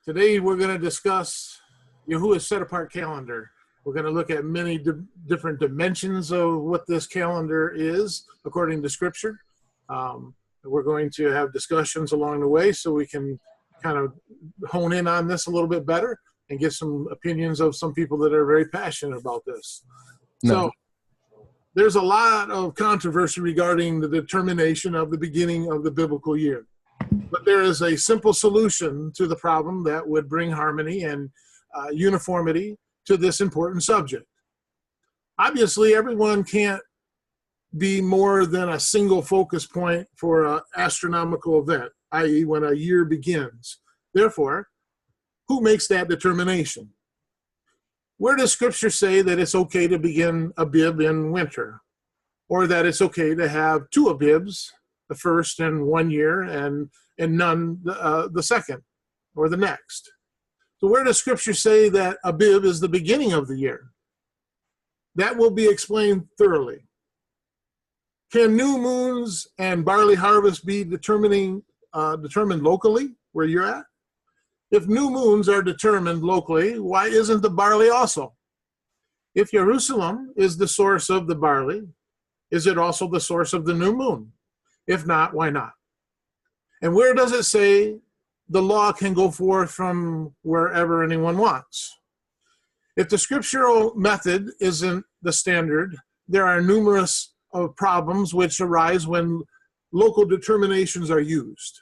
Today we're going to discuss Yahuah's set-apart calendar. We're going to look at many different dimensions of what this calendar is according to Scripture. We're going to have discussions along the way so we can kind of hone in on this a little bit better and get some opinions of some people that are very passionate about this. So there's a lot of controversy regarding the determination of the beginning of the biblical year. But there is a simple solution to the problem that would bring harmony and uniformity to this important subject. Obviously, everyone can't be more than a single focus point for an astronomical event, i.e. when a year begins. Therefore, who makes that determination? Where does Scripture say that it's okay to begin Abib in winter? Or that it's okay to have two Abibs, the first in 1 year and none the second or the next? So where does Scripture say that Abib is the beginning of the year? That will be explained thoroughly. Can new moons and barley harvest be determined locally where you're at? If new moons are determined locally, why isn't the barley also? If Jerusalem is the source of the barley, is it also the source of the new moon? If not, why not? And where does it say the law can go forth from wherever anyone wants? If the scriptural method isn't the standard, there are numerous problems which arise when local determinations are used.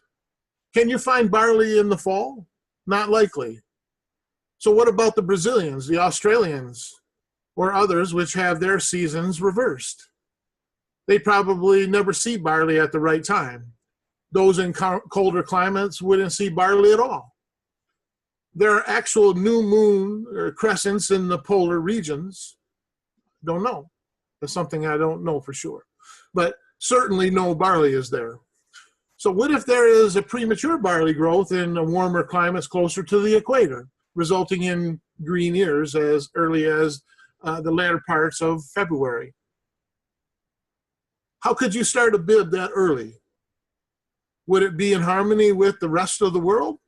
Can you find barley in the fall? Not likely. So what about the Brazilians, the Australians, or others which have their seasons reversed? They probably never see barley at the right time. Those in colder climates wouldn't see barley at all. There are actual new moon or crescents in the polar regions. Don't know. That's something I don't know for sure. But certainly no barley is there. So what if there is a premature barley growth in the warmer climates closer to the equator, resulting in green ears as early as the latter parts of February? How could you start Abib that early? Would it be in harmony with the rest of the world?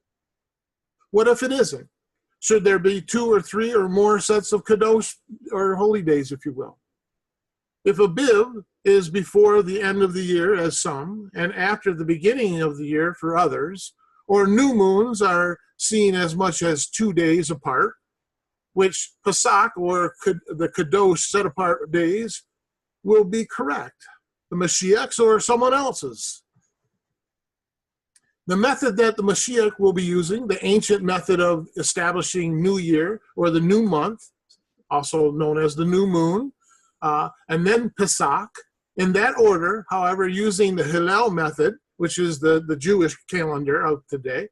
What if it isn't? Should there be 2 or 3 or more sets of Kadosh, or holy days, if you will? If Abib is before the end of the year, as some, and after the beginning of the year for others, or new moons are seen as much as 2 days apart, which Pesach, or the Kadosh set-apart days, will be correct? The Mashiach's or someone else's? The method that the Mashiach will be using, the ancient method of establishing New Year, or the new month, also known as the new moon, and then Pesach, in that order, however, using the Hillel method, which is the Jewish calendar of today,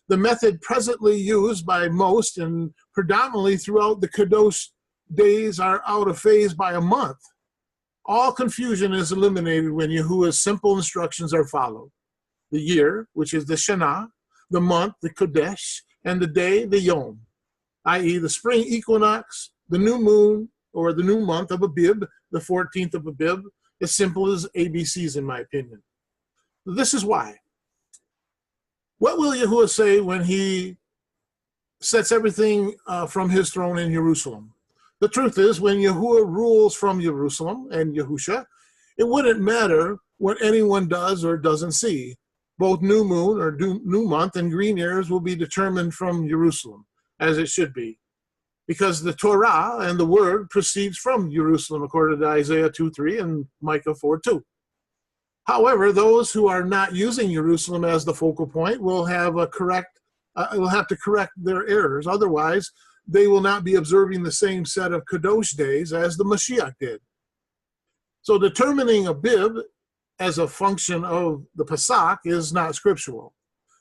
the method presently used by most and predominantly throughout the Kadosh days are out of phase by a month. All confusion is eliminated when Yahuah's simple instructions are followed. The year, which is the Shana, the month, the Kodesh, and the day, the Yom, i.e. the spring equinox, the new moon, or the new month of Abib, the 14th of Abib, as simple as ABCs in my opinion. This is why. What will Yahuah say when he sets everything from his throne in Jerusalem? The truth is, when Yahuah rules from Jerusalem and Yahusha, it wouldn't matter what anyone does or doesn't see. Both new moon or new month and green ears will be determined from Jerusalem, as it should be, because the Torah and the word proceeds from Jerusalem, according to Isaiah 2:3 and Micah 4:2. However, those who are not using Jerusalem as the focal point will have to correct their errors. Otherwise, they will not be observing the same set of Kadosh days as the Mashiach did. So determining Abib as a function of the Pesach is not scriptural.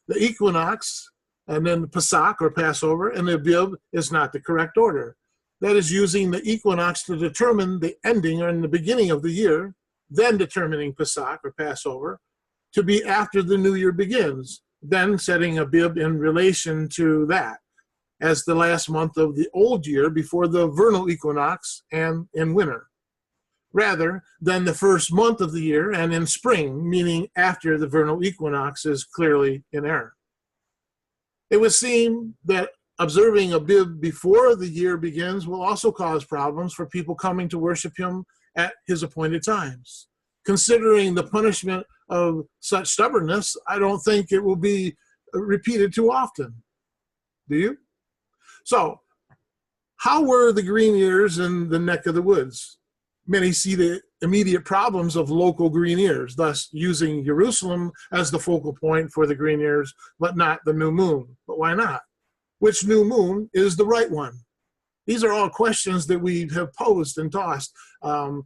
The equinox and then the Pesach or Passover and the Abib is not the correct order. That is using the equinox to determine the ending or in the beginning of the year, then determining Pesach or Passover to be after the new year begins, then setting Abib in relation to that as the last month of the old year before the vernal equinox and in winter, rather than the first month of the year and in spring, meaning after the vernal equinox is clearly in error. It would seem that observing Abib before the year begins will also cause problems for people coming to worship him at his appointed times. Considering the punishment of such stubbornness, I don't think it will be repeated too often. Do you? So, how were the green ears in the neck of the woods? Many see the immediate problems of local green ears, thus using Jerusalem as the focal point for the green ears, but not the new moon. But why not? Which new moon is the right one? These are all questions that we have posed and tossed. And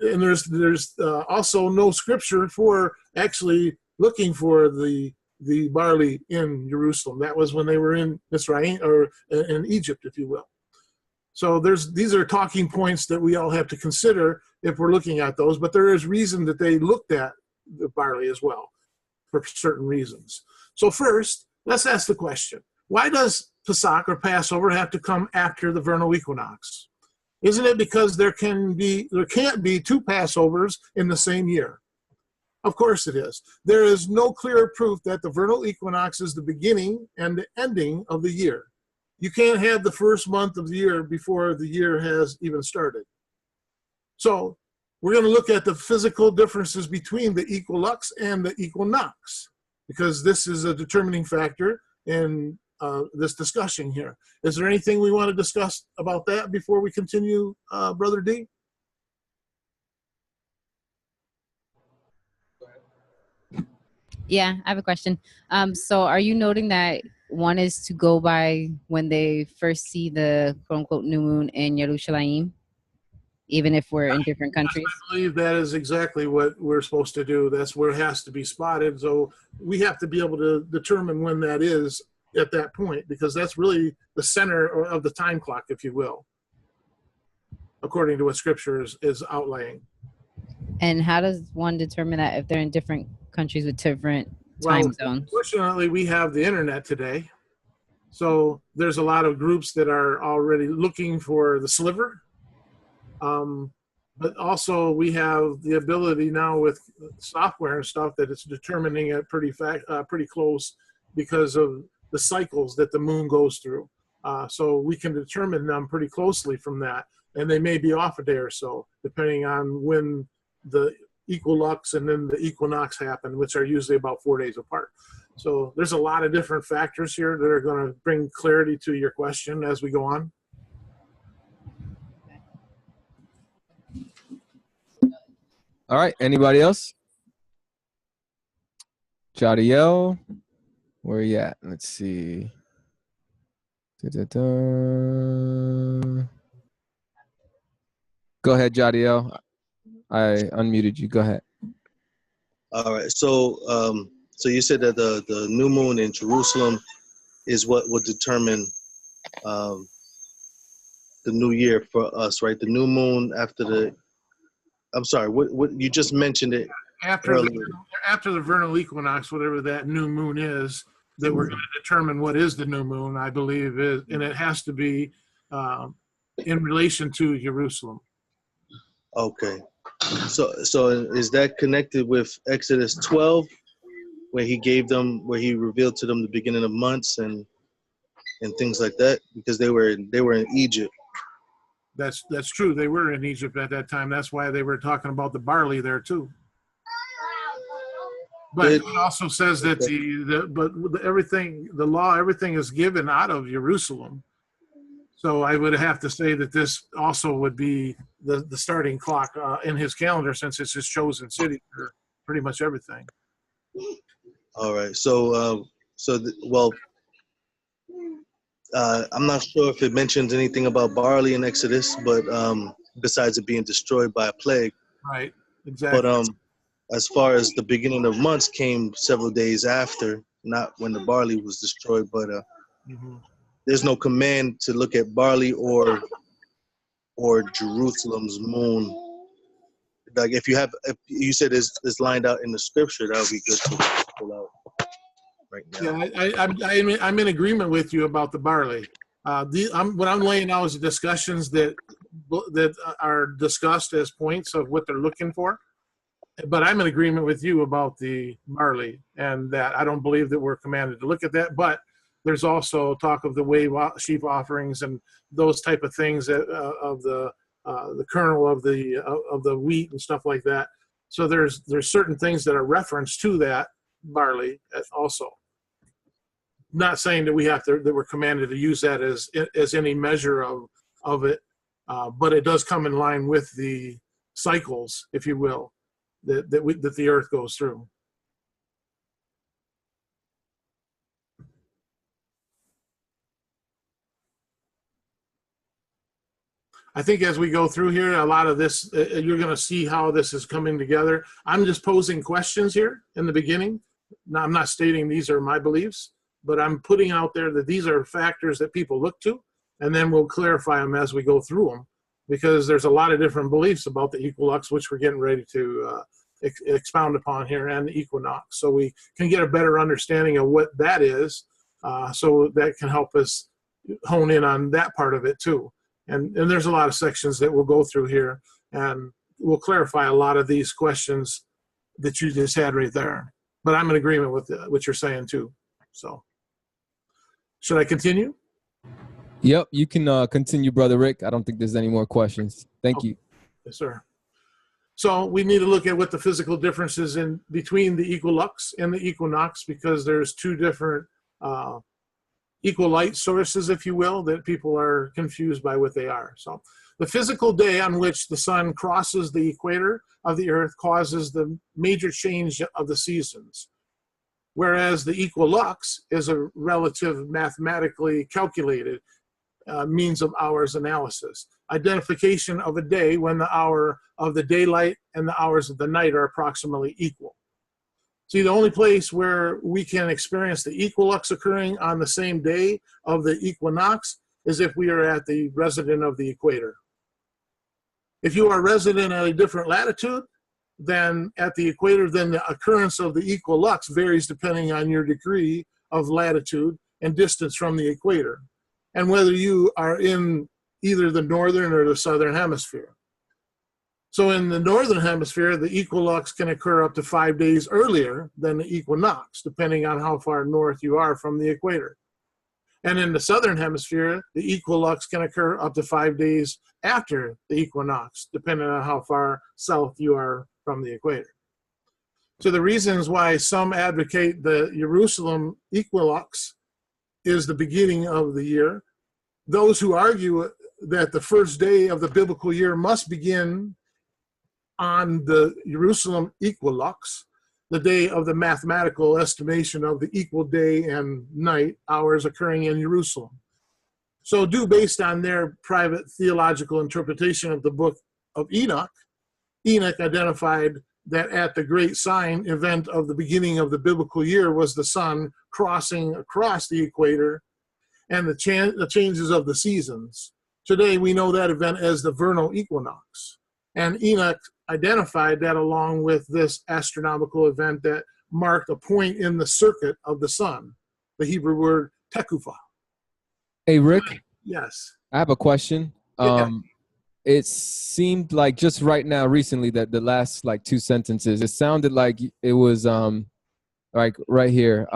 there's also no scripture for actually looking for the barley in Jerusalem. That was when they were in Israel, or in Egypt, if you will. So these are talking points that we all have to consider if we're looking at those, but there is reason that they looked at the barley as well for certain reasons. So first, let's ask the question, why does Pesach or Passover have to come after the vernal equinox? Isn't it because there can't be two Passovers in the same year? Of course it is. There is no clear proof that the vernal equinox is the beginning and the ending of the year. You can't have the first month of the year before the year has even started. So we're going to look at the physical differences between the equilux and the equinox, because this is a determining factor in this discussion here. Is there anything we want to discuss about that before we continue, Brother D? Yeah, I have a question. So are you noting that one is to go by when they first see the quote-unquote new moon in Yerushalayim, even if we're in different countries? I believe that is exactly what we're supposed to do. That's where it has to be spotted. So we have to be able to determine when that is at that point, because that's really the center of the time clock, if you will, according to what Scripture is outlaying. And how does one determine that if they're in different countries with different time zones? Fortunately, we have the internet today. So there's a lot of groups that are already looking for the sliver. But also we have the ability now with software and stuff that it's determining it pretty close because of the cycles that the moon goes through. So we can determine them pretty closely from that. And they may be off a day or so, depending on when the equilux and then the equinox happen, which are usually about 4 days apart. So there's a lot of different factors here that are going to bring clarity to your question as we go on. All right, anybody else? Jadiel, where you at? Let's see. Da-da-da. Go ahead, Jadiel. I unmuted you. Go ahead. All right. So you said that the new moon in Jerusalem is what would determine the new year for us, right? The new moon after the. I'm sorry. What you just mentioned it earlier. After the vernal equinox, whatever that new moon is, that we're going to determine what is the new moon, I believe, is, and it has to be in relation to Jerusalem. Okay. So is that connected with Exodus 12, where he revealed to them the beginning of months and things like that, because they were in Egypt. That's true. They were in Egypt at that time. That's why they were talking about the barley there too. But it also says that everything is given out of Jerusalem. So I would have to say that this also would be the starting clock in his calendar, since it's his chosen city for pretty much everything. All right. I'm not sure if it mentions anything about barley in Exodus, but besides it being destroyed by a plague. Right. Exactly. But as far as the beginning of months came several days after, not when the barley was destroyed, but there's no command to look at barley or Jerusalem's moon. Like if you said it's lined out in the scripture, that would be good to pull out right now. Yeah, I'm in agreement with you about the barley. What I'm laying out is the discussions that are discussed as points of what they're looking for. But I'm in agreement with you about the barley, and that I don't believe that we're commanded to look at that. But there's also talk of the wave sheaf offerings and those type of things that, of the kernel of the wheat and stuff like that. So there's certain things that are referenced to that barley also. Not saying that that we're commanded to use that as any measure of it, but it does come in line with the cycles, if you will, that the earth goes through. I think as we go through here, a lot of this, you're going to see how this is coming together. I'm just posing questions here in the beginning. Now, I'm not stating these are my beliefs, but I'm putting out there that these are factors that people look to, and then we'll clarify them as we go through them, because there's a lot of different beliefs about the equinox, which we're getting ready to expound upon here, and the equinox. So we can get a better understanding of what that is, so that can help us hone in on that part of it too. And there's a lot of sections that we'll go through here, and we'll clarify a lot of these questions that you just had right there. But I'm in agreement with what you're saying too. So, should I continue? Yep, you can continue, Brother Rick. I don't think there's any more questions. Thank you. Yes, sir. So we need to look at what the physical differences in between the equilux and the equinox, because there's two different equal light sources, if you will, that people are confused by what they are. So the physical day on which the sun crosses the equator of the earth causes the major change of the seasons, whereas the equilux is a relative mathematically calculated means of hours analysis. Identification of a day when the hour of the daylight and the hours of the night are approximately equal. See, the only place where we can experience the equilux occurring on the same day of the equinox is if we are at the resident of the equator. If you are resident at a different latitude than at the equator, then the occurrence of the equilux varies depending on your degree of latitude and distance from the equator, and whether you are in either the northern or the southern hemisphere. So in the northern hemisphere, the equilux can occur up to 5 days earlier than the equinox, depending on how far north you are from the equator. And in the southern hemisphere, the equilux can occur up to 5 days after the equinox, depending on how far south you are from the equator. So the reasons why some advocate the Jerusalem equilux is the beginning of the year, those who argue that the first day of the biblical year must begin on the Jerusalem equilux, the day of the mathematical estimation of the equal day and night hours occurring in Jerusalem. So based on their private theological interpretation of the book of Enoch, Enoch identified that at the great sign event of the beginning of the biblical year was the sun crossing across the equator and the changes of the seasons. Today we know that event as the vernal equinox. And Enoch identified that along with this astronomical event that marked a point in the circuit of the sun, the Hebrew word tekufah. Hey, Rick. Yes. I have a question. Yeah. It seemed like just right now, recently, that the last like two sentences, it sounded like it was like right here,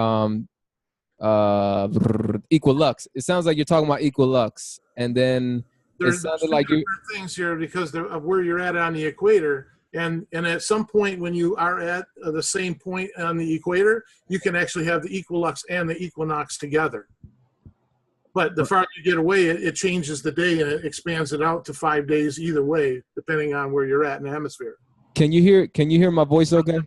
equilux. It sounds like you're talking about equilux, and then There's like different things here because of where you're at on the equator, and at some point when you are at the same point on the equator, you can actually have the equilux and the equinox together. But the farther you get away, it changes the day and it expands it out to 5 days either way, depending on where you're at in the hemisphere. Can you hear my voice okay?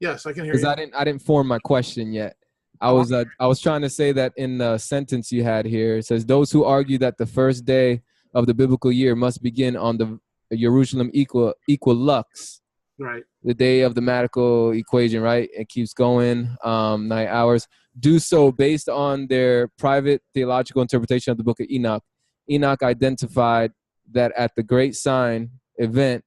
Yes, I can hear you. Because I didn't form my question yet. I was trying to say that in the sentence you had here, it says those who argue that the first day of the biblical year must begin on the Jerusalem equilux, right? The day of the mathematical equation, right? It keeps going, 9 hours. Do so based on their private theological interpretation of the book of Enoch. Enoch identified that at the great sign event.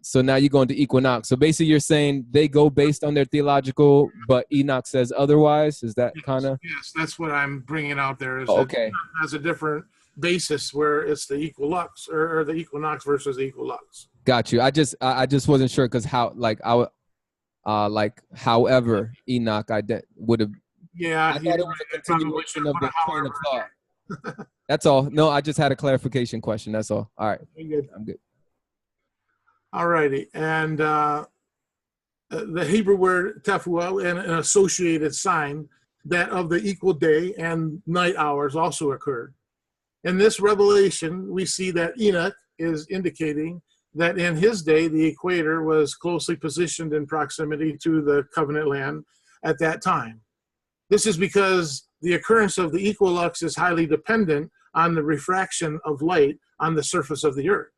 So now you're going to equinox. So basically you're saying they go based on their theological, but Enoch says otherwise. Is that kind of? Yes, that's what I'm bringing out there. Is okay. Enoch has a different basis where it's the equilux or the equinox versus the equilux. Got you. I just wasn't sure because how like however Enoch would have Yeah, I thought it was a probably continuation should of put the a train of however thought. That's all. No, I just had a clarification question. That's all. All right. in there. Good. I'm good. All righty. And the Hebrew word tefuah and an associated sign that of the equal day and night hours also occurred. In this revelation, we see that Enoch is indicating that in his day, the equator was closely positioned in proximity to the covenant land at that time. This is because the occurrence of the equinox is highly dependent on the refraction of light on the surface of the earth.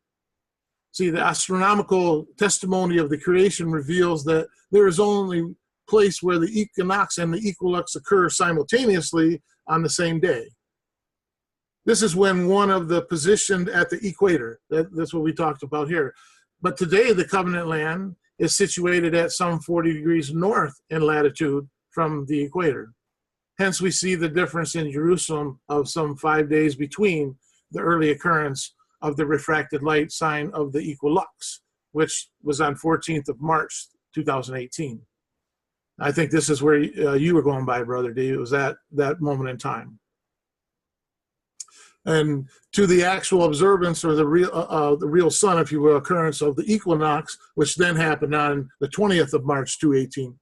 See, the astronomical testimony of the creation reveals that there is only place where the equinox and the equinox occur simultaneously on the same day. This is when one of the positioned at the equator. That's what we talked about here. But today, the covenant land is situated at some 40 degrees north in latitude from the equator. Hence, we see the difference in Jerusalem of some 5 days between the early occurrence of the refracted light sign of the equinox, which was on 14th of March, 2018. I think this is where you were going by, Brother D. It was at that moment in time. And to the actual observance or the real sun, if you will, occurrence of the equinox, which then happened on the 20th of March, 2018.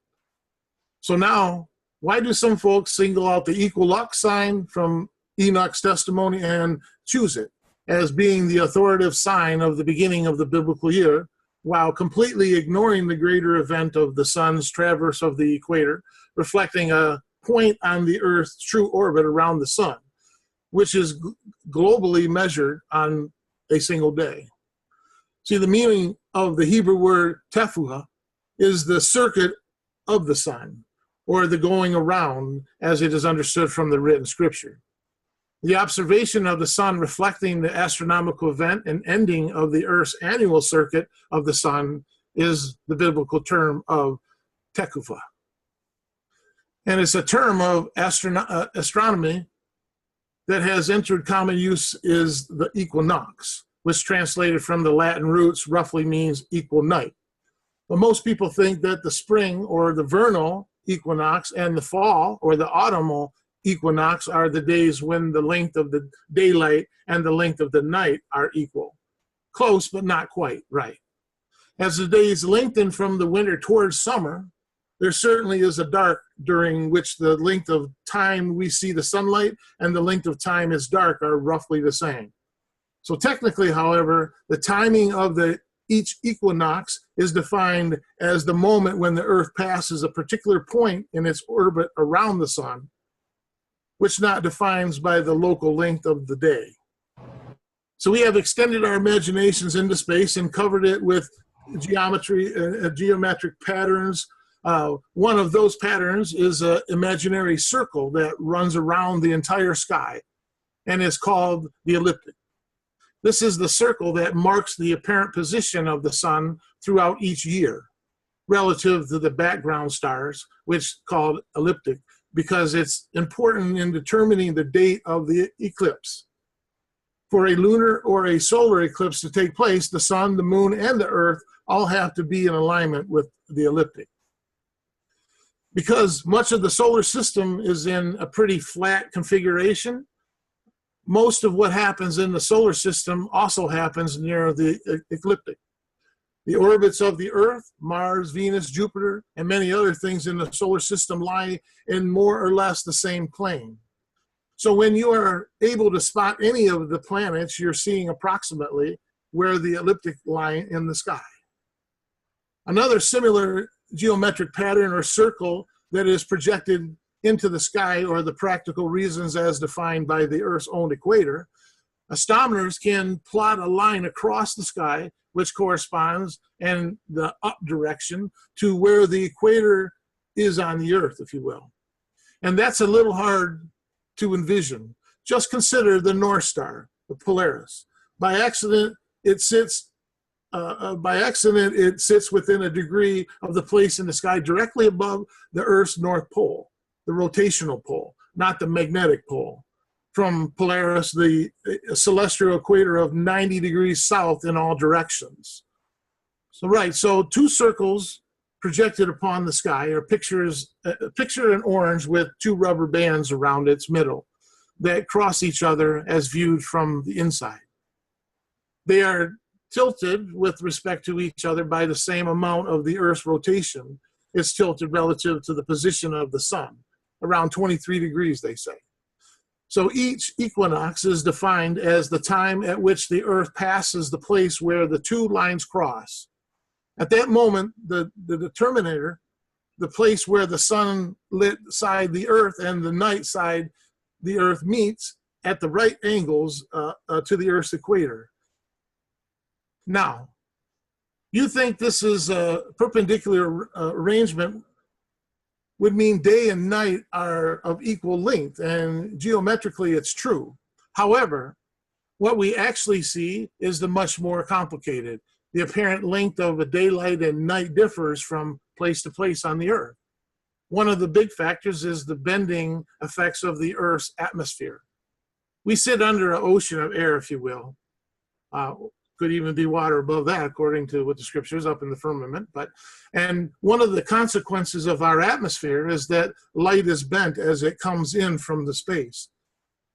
So now, why do some folks single out the equinox sign from Enoch's testimony and choose it as being the authoritative sign of the beginning of the biblical year, while completely ignoring the greater event of the sun's traverse of the equator, reflecting a point on the Earth's true orbit around the sun, which is globally measured on a single day? See, the meaning of the Hebrew word tefuah is the circuit of the sun, or the going around, as it is understood from the written scripture. The observation of the sun reflecting the astronomical event and ending of the Earth's annual circuit of the sun is the biblical term of tekuphah. And it's a term of astronomy that has entered common use is the equinox, which translated from the Latin roots roughly means equal night. But most people think that the spring or the vernal equinox and the fall or the autumnal equinox are the days when the length of the daylight and the length of the night are equal. Close, but not quite right. As the days lengthen from the winter towards summer, there certainly is a dark during which the length of time we see the sunlight and the length of time is dark are roughly the same. So technically, however, the timing of each equinox is defined as the moment when the Earth passes a particular point in its orbit around the sun, which not defined by the local length of the day. So we have extended our imaginations into space and covered it with geometric patterns. One of those patterns is an imaginary circle that runs around the entire sky and is called the ecliptic. This is the circle that marks the apparent position of the sun throughout each year relative to the background stars, which is called ecliptic, because it's important in determining the date of the eclipse. For a lunar or a solar eclipse to take place, the sun, the moon, and the earth all have to be in alignment with the ecliptic. Because much of the solar system is in a pretty flat configuration, most of what happens in the solar system also happens near the ecliptic. The orbits of the Earth, Mars, Venus, Jupiter, and many other things in the solar system lie in more or less the same plane. So when you are able to spot any of the planets, you're seeing approximately where the ecliptic lie in the sky. Another similar geometric pattern or circle that is projected into the sky, or the practical reasons as defined by the Earth's own equator, astronomers can plot a line across the sky which corresponds in the up direction to where the equator is on the Earth, if you will. And that's a little hard to envision. Just consider the North Star, the Polaris. By accident, it sits within a degree of the place in the sky directly above the Earth's North Pole, the rotational pole, not the magnetic pole. From Polaris, the celestial equator of 90 degrees south in all directions. So two circles projected upon the sky, or picture an orange with two rubber bands around its middle that cross each other as viewed from the inside. They are tilted with respect to each other by the same amount of the Earth's rotation. It's tilted relative to the position of the sun, around 23 degrees, they say. So each equinox is defined as the time at which the Earth passes the place where the two lines cross. At that moment, the determinator, the place where the sunlit side the Earth and the night side the Earth meets at the right angles to the Earth's equator. Now, you think this is a perpendicular arrangement would mean day and night are of equal length, and geometrically it's true. However, what we actually see is the much more complicated. The apparent length of a daylight and night differs from place to place on the Earth. One of the big factors is the bending effects of the Earth's atmosphere. We sit under an ocean of air, if you will. Could even be water above that, according to what the scriptures up in the firmament. And one of the consequences of our atmosphere is that light is bent as it comes in from the space.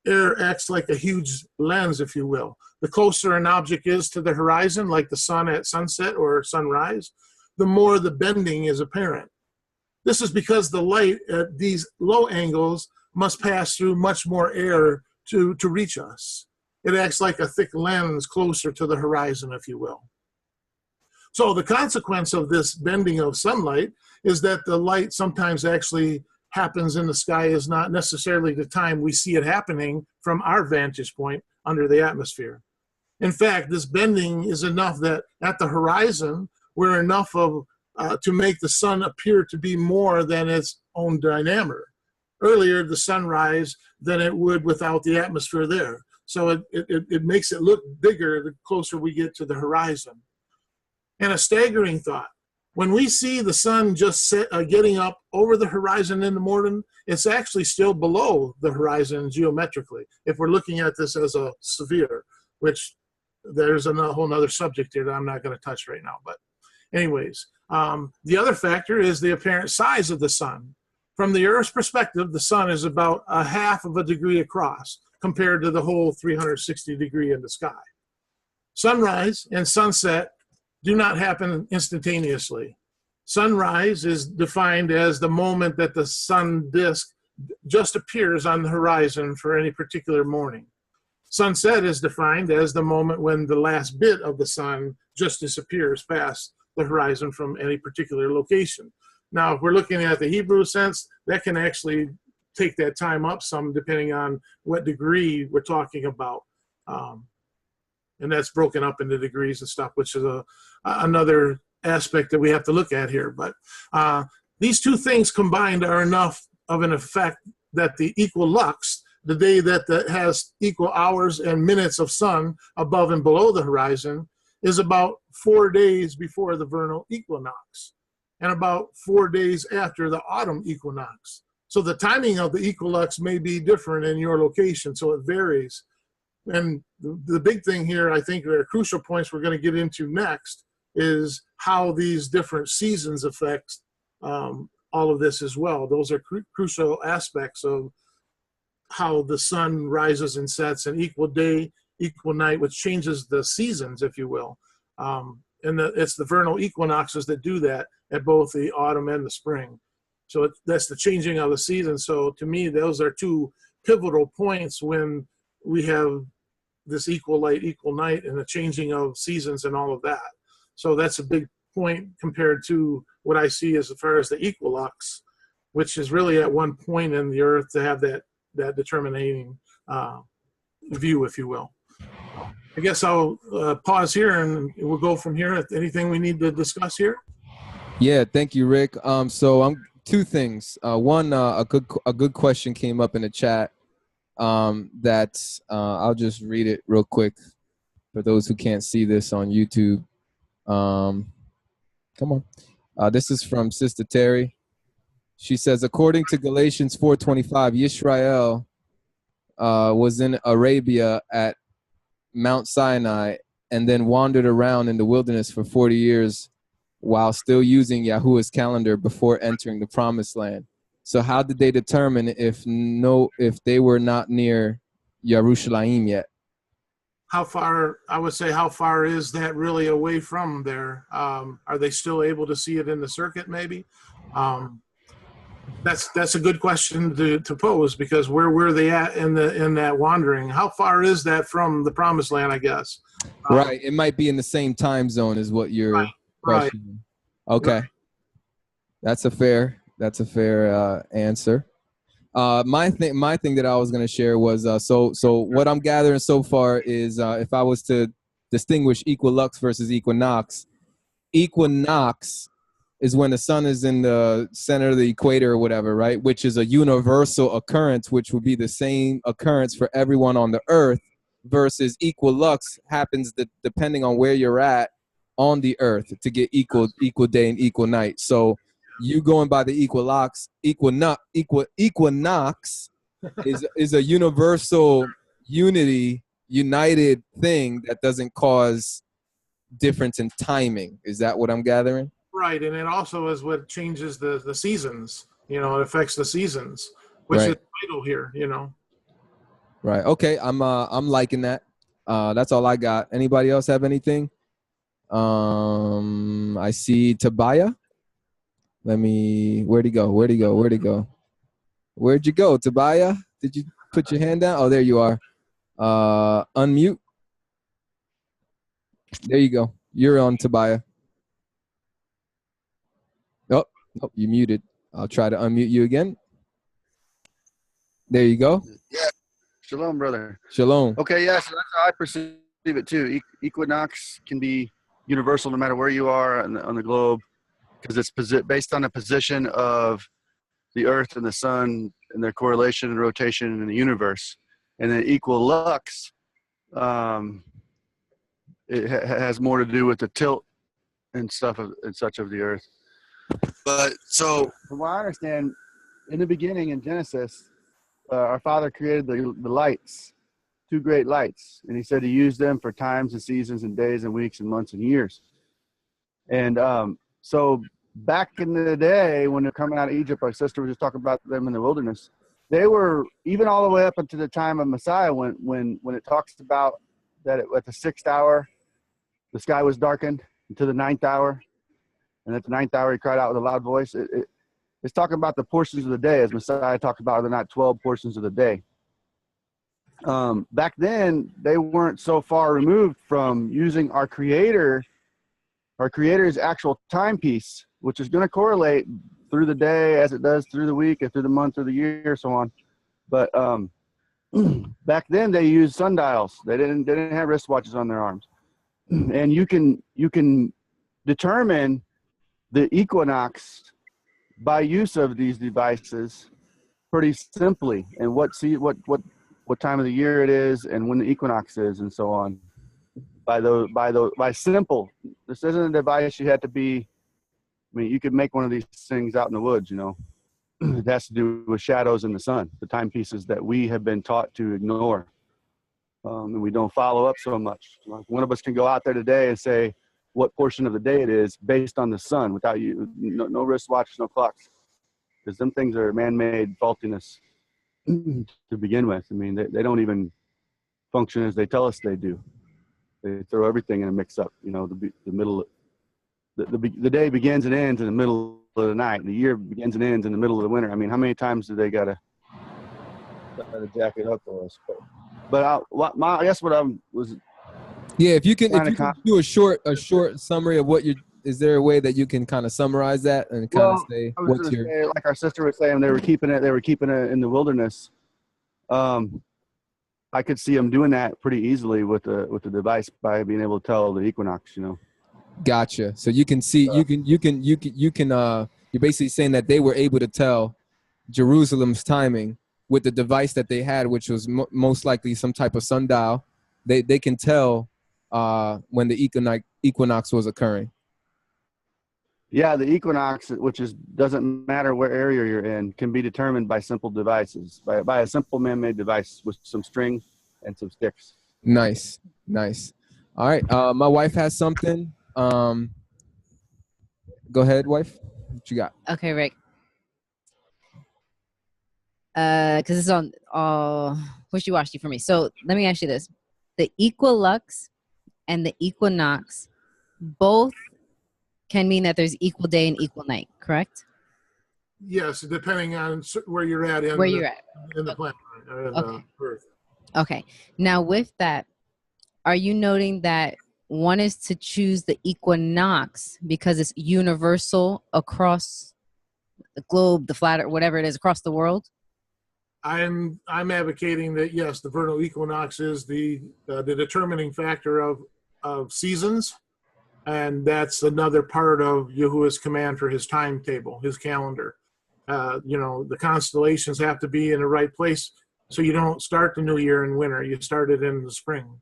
Air acts like a huge lens, if you will. The closer an object is to the horizon, like the sun at sunset or sunrise, the more the bending is apparent. This is because the light at these low angles must pass through much more air to reach us. It acts like a thick lens closer to the horizon, if you will. So the consequence of this bending of sunlight is that the light sometimes actually happens in the sky is not necessarily the time we see it happening from our vantage point under the atmosphere. In fact, this bending is enough that at the horizon, we're enough of to make the sun appear to be more than its own diameter. Earlier, the sunrise than it would without the atmosphere there. So it makes it look bigger the closer we get to the horizon. And a staggering thought, when we see the sun just getting up over the horizon in the morning, it's actually still below the horizon geometrically, if we're looking at this as a sphere, which there's a whole nother subject here that I'm not going to touch right now. But anyways, the other factor is the apparent size of the sun. From the Earth's perspective, the sun is about a half of a degree across, compared to the whole 360 degree in the sky. Sunrise and sunset do not happen instantaneously. Sunrise is defined as the moment that the sun disk just appears on the horizon for any particular morning. Sunset is defined as the moment when the last bit of the sun just disappears past the horizon from any particular location. Now, if we're looking at the Hebrew sense, that can actually take that time up some depending on what degree we're talking about. And that's broken up into degrees and stuff, which is another aspect that we have to look at here. But these two things combined are enough of an effect that the equal lux, the day that has equal hours and minutes of sun above and below the horizon, is about 4 days before the vernal equinox and about 4 days after the autumn equinox. So the timing of the equinox may be different in your location, so it varies. And the big thing here, I think, are crucial points we're going to get into next, is how these different seasons affect all of this as well. Those are crucial aspects of how the sun rises and sets in equal day, equal night, which changes the seasons, if you will. And it's the vernal equinoxes that do that at both the autumn and the spring. So that's the changing of the season. So to me, those are two pivotal points when we have this equal light, equal night, and the changing of seasons and all of that. So that's a big point compared to what I see as far as the equilux, which is really at one point in the earth to have that determining view, if you will. I guess I'll pause here and we'll go from here. Anything we need to discuss here? Yeah, thank you, Rick. So two things. One, a good question came up in the chat that I'll just read it real quick for those who can't see this on YouTube. Come on. This is from Sister Terry. She says, according to Galatians 4:25, Yisrael was in Arabia at Mount Sinai and then wandered around in the wilderness for 40 years while still using Yahuah's calendar before entering the promised land. So how did they determine if they were not near Yerushalayim yet? How far, I would say, how far is that really away from there? Are they still able to see it in the circuit maybe? That's a good question to pose, because where were they at in that wandering? How far is that from the promised land, I guess? Right. It might be in the same time zone is what you're questioning. Right. Okay. Right. That's a fair answer. My thing that I was going to share was so what I'm gathering so far is if I was to distinguish equilux versus equinox is when the sun is in the center of the equator or whatever, right? Which is a universal occurrence, which would be the same occurrence for everyone on the earth, versus equilux happens depending on where you're at on the earth to get equal day and equal night. So you going by the equinox is a universal united thing that doesn't cause difference in timing. Is that what I'm gathering? Right, and it also is what changes the seasons. It affects the seasons, which is vital here. Right. Okay. I'm liking that. That's all I got. Anybody else have anything? I see Tobiah. Where'd he go? Where'd you go, Tobiah? Did you put your hand down? Oh, there you are. Unmute. There you go. You're on, Tobiah. Oh, you muted. I'll try to unmute you again. There you go. Yeah. Shalom, brother. Shalom. Okay, yeah, so that's how I perceive it too. Equinox can be universal no matter where you are on the globe, because it's based on the position of the Earth and the Sun and their correlation and rotation in the universe. And then equilux, it has more to do with the tilt and stuff and such of the Earth. But so, from what I understand, in the beginning in Genesis, our Father created the lights, two great lights, and He said He used them for times and seasons and days and weeks and months and years. And so back in the day when they're coming out of Egypt, our sister was just talking about them in the wilderness. They were even all the way up until the time of Messiah when it talks about that at the 6th hour, the sky was darkened until the 9th hour. And at the 9th hour, He cried out with a loud voice. It's talking about the portions of the day, as Messiah talked about, they're not 12 portions of the day. Back then, they weren't so far removed from using our Creator's actual timepiece, which is going to correlate through the day as it does through the week and through the month or the year, so on. But back then, they used sundials. They didn't have wristwatches on their arms. And you can determine the equinox by use of these devices pretty simply, and what time of the year it is and when the equinox is and so on. By simple. This isn't a device you had to be. I mean, you could make one of these things out in the woods, It has to do with shadows in the sun, the timepieces that we have been taught to ignore. And we don't follow up so much. Like one of us can go out there today and say what portion of the day it is based on the sun without no wristwatches, no clocks. Because them things are man-made faultiness to begin with. I mean, they don't even function as they tell us they do. They throw everything in a mix-up. The day begins and ends in the middle of the night. The year begins and ends in the middle of the winter. I mean, how many times do they gotta jack it up for us? But I guess what I was. Yeah, if you can do a short summary of what is there a way that you can kind of summarize that and kind of say what's your say, like our sister was saying, they were keeping it in the wilderness. I could see them doing that pretty easily with the device by being able to tell the equinox, Gotcha. So you can see you're basically saying that they were able to tell Jerusalem's timing with the device that they had, which was most likely some type of sundial. They can tell when the equinox was occurring. Yeah, the equinox, which doesn't matter where area you're in, can be determined by simple devices, by a simple man-made device with some string and some sticks. Nice. All right. My wife has something. Go ahead, wife. What you got? Okay, Rick. Because it's on wishy-washy for me. So let me ask you this: the equilux and the equinox both can mean that there's equal day and equal night, correct? Yes, depending on where you're at in Where the you're at. in the planet or in Okay. the Earth. Okay. Now, with that, are you noting that one is to choose the equinox because it's universal across the globe, the flat, or whatever it is, across the world? I'm advocating that yes, the vernal equinox is the determining factor of seasons, and that's another part of Yahuwah's command for his timetable, his calendar. The constellations have to be in the right place, so you don't start the new year in winter. You start it in the spring,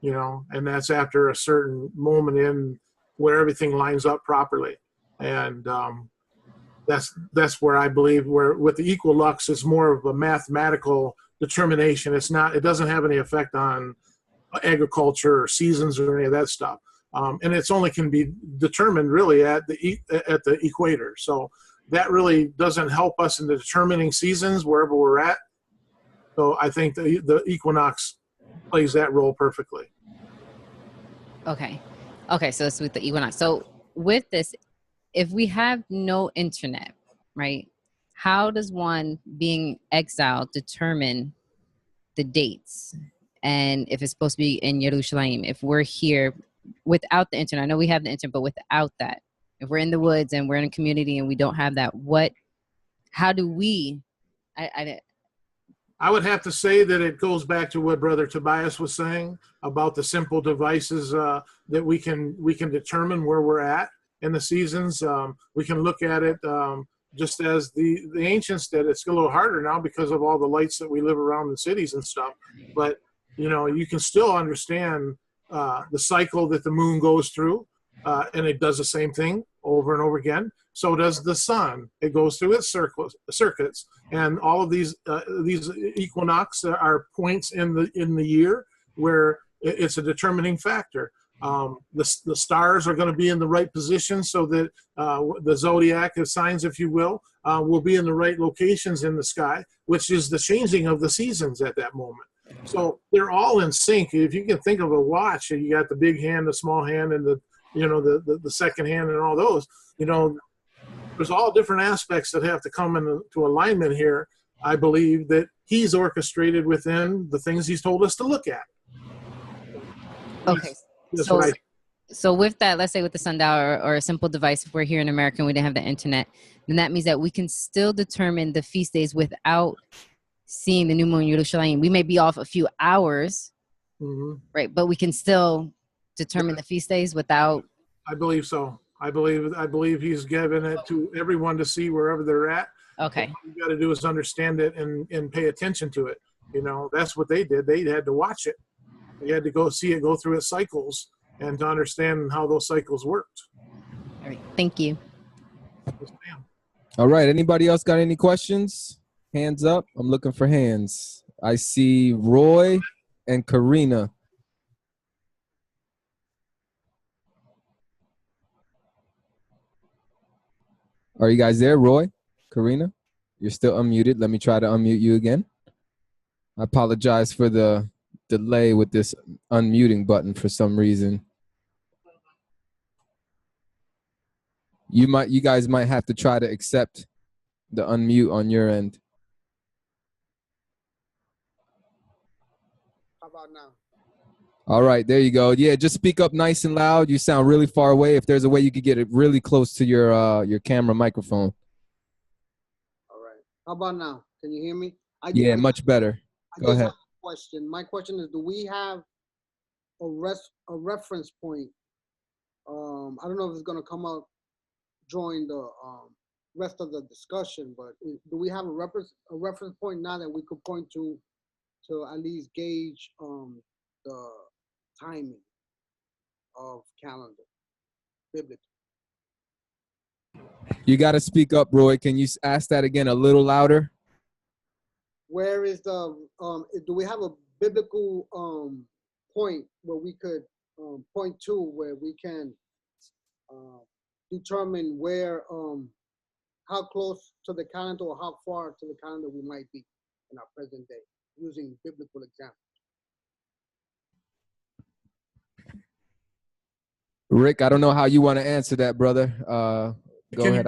and that's after a certain moment in where everything lines up properly, and that's where I believe where with the equilux it's more of a mathematical determination. It doesn't have any effect on agriculture or seasons or any of that stuff. And it's only can be determined really at the equator. So that really doesn't help us in determining seasons wherever we're at. So I think the equinox plays that role perfectly. Okay. So it's with the equinox. So with this, if we have no internet, right, how does one being exiled determine the dates? And if it's supposed to be in Jerusalem, if we're here without the internet, I know we have the internet, but without that, if we're in the woods and we're in a community and we don't have that, how do we, I would have to say that it goes back to what Brother Tobias was saying about the simple devices that we can determine where we're at in the seasons. We can look at it just as the ancients did. It's a little harder now because of all the lights that we live around in cities and stuff. But you can still understand the cycle that the moon goes through, and it does the same thing over and over again. So does the sun. It goes through its circuits, and all of these equinox are points in the year where it's a determining factor. The stars are going to be in the right position so that the zodiac of signs, if you will be in the right locations in the sky, which is the changing of the seasons at that moment. So they're all in sync. If you can think of a watch, and you got the big hand, the small hand, and the second hand, and all those, there's all different aspects that have to come into alignment here. I believe that he's orchestrated within the things he's told us to look at. okay. That's So, right. so with that, let's say with the sundial or a simple device, if we're here in America and we didn't have the internet, then that means that we can still determine the feast days without seeing the new moon in Yerushalayim. We may be off a few hours, right? But we can still determine the feast days without. I believe so. I believe he's given it to everyone to see wherever they're at. Okay. All you got to do is understand it and pay attention to it. That's what they did. They had to watch it. They had to go see it go through its cycles and to understand how those cycles worked. All right. Thank you. Yes, ma'am. All right. Anybody else got any questions? Hands up. I'm looking for hands. I see Roy and Karina. Are you guys there, Roy? Karina? You're still unmuted. Let me try to unmute you again. I apologize for the delay with this unmuting button for some reason. You guys might have to try to accept the unmute on your end. How about now? All right, there you go. Yeah, just speak up nice and loud. You sound really far away. If there's a way you could get it really close to your camera microphone. All right. How about now? Can you hear me? Yeah, much better. Go ahead. Have a question. My question is, do we have a reference point? I don't know if it's going to come out during the rest of the discussion, but do we have a reference point now that we could point to at least gauge the timing of calendar biblically? You got to speak up, Roy. Can you ask that again a little louder? Where is the do we have a biblical point where we could point to where we can determine where, how close to the calendar or how far to the calendar we might be in our present day, using biblical examples. Rick, I don't know how you want to answer that, brother. Go ahead.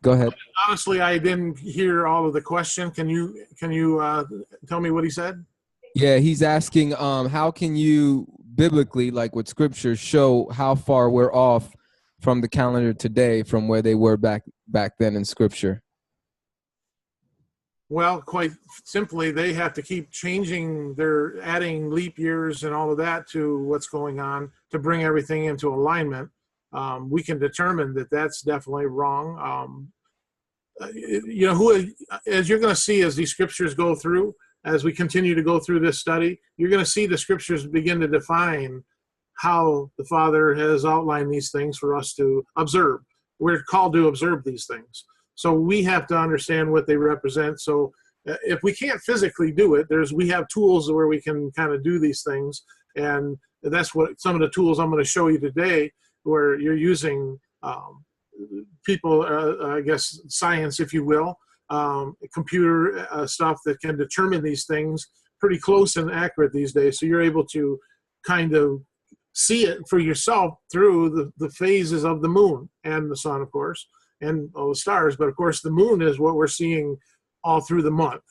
Go ahead. Honestly, I didn't hear all of the question. Can you tell me what he said? Yeah, he's asking, how can you biblically, like with scripture, show how far we're off from the calendar today from where they were back then in scripture? Well, quite simply, they have to keep changing. They're adding leap years and all of that to what's going on to bring everything into alignment. We can determine that that's definitely wrong. As you're going to see as these scriptures go through, as we continue to go through this study, you're going to see the scriptures begin to define how the Father has outlined these things for us to observe. We're called to observe these things. So we have to understand what they represent. So if we can't physically do it, we have tools where we can kind of do these things. And that's what some of the tools I'm going to show you today, where you're using I guess, science, if you will, computer stuff that can determine these things pretty close and accurate these days. So you're able to kind of see it for yourself through the phases of the moon and the sun, of course, and all the stars. But of course, the moon is what we're seeing all through the month.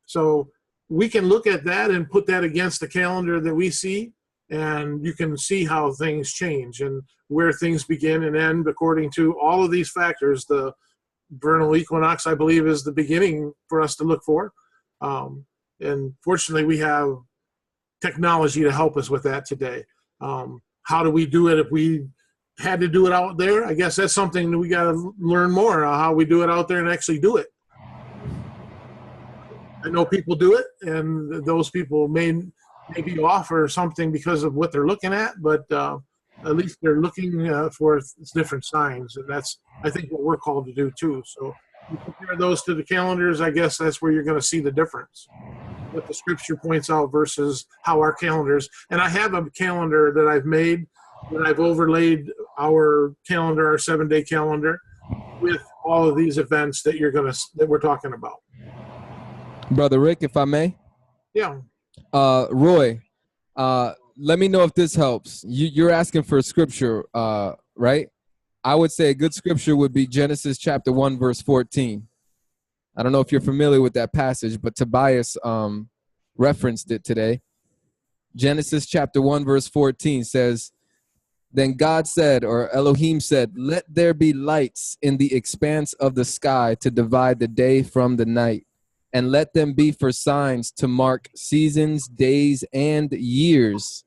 So we can look at that and put that against the calendar that we see, and you can see how things change and where things begin and end according to all of these factors. The vernal equinox, I believe, is the beginning for us to look for. And fortunately, we have technology to help us with that today. How do we do it if we had to do it out there? I guess that's something that we got to learn more, how we do it out there and actually do it. I know people do it, and those people may be off or something because of what they're looking at, but at least they're looking for different signs, and that's, I think, what we're called to do too. So you compare those to the calendars, I guess that's where you're going to see the difference, what the scripture points out versus how our calendars. And I have a calendar that I've made, that I've overlaid our calendar, our 7-day calendar, with all of these events that we're talking about. Brother Rick, if I may. Yeah. Roy, let me know if this helps. You're asking for scripture, right? I would say a good scripture would be Genesis chapter 1, verse 14. I don't know if you're familiar with that passage, but Tobias referenced it today. Genesis chapter 1, verse 14 says, "Then God said," or Elohim said, "Let there be lights in the expanse of the sky to divide the day from the night, and let them be for signs to mark seasons, days, and years.